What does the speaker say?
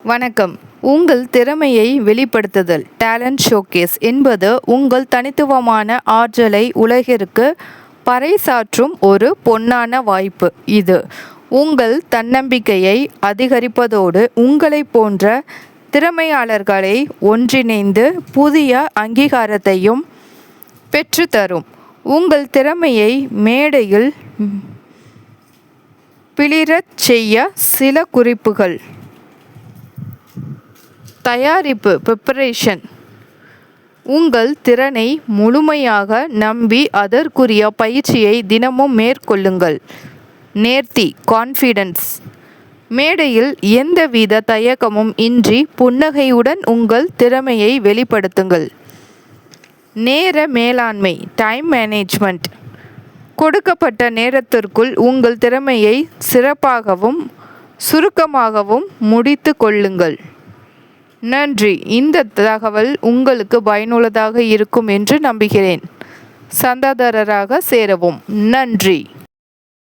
வணக்கம். உங்கள் திறமையை வெளிப்படுத்துதல் டேலண்ட் ஷோகேஸ் என்பது உங்கள் தனித்துவமான ஆற்றலை உலகிற்கு பறைசாற்றும் ஒரு பொன்னான வாய்ப்பு. இது உங்கள் தன்னம்பிக்கையை அதிகரிப்பதோடு உங்களைப் போன்ற திறமையாளர்களை ஒன்றிணைந்து புதிய அங்கீகாரத்தையும் பெற்றுத்தரும். உங்கள் திறமையை மேடையில் பிளிரச் செய்ய சில குறிப்புகள். தயாரிப்பு ப்ரிப்பரேஷன். உங்கள் திறனை முழுமையாக நம்பி அதற்குரிய பயிற்சியை தினமும் மேற்கொள்ளுங்கள். நேர்த்தி கான்ஃபிடென்ஸ். மேடையில் எந்தவித தயக்கமும் இன்றி புன்னகையுடன் உங்கள் திறமையை வெளிப்படுத்துங்கள். நேர மேலாண்மை டைம் மேனேஜ்மெண்ட். கொடுக்கப்பட்ட நேரத்திற்குள் உங்கள் திறமையை சிறப்பாகவும் சுருக்கமாகவும் முடித்து கொள்ளுங்கள். நன்றி. இந்த தகவல் உங்களுக்கு பயனுள்ளதாக இருக்கும் என்று நம்புகிறேன். சந்தாதாரராக சேரவும். நன்றி.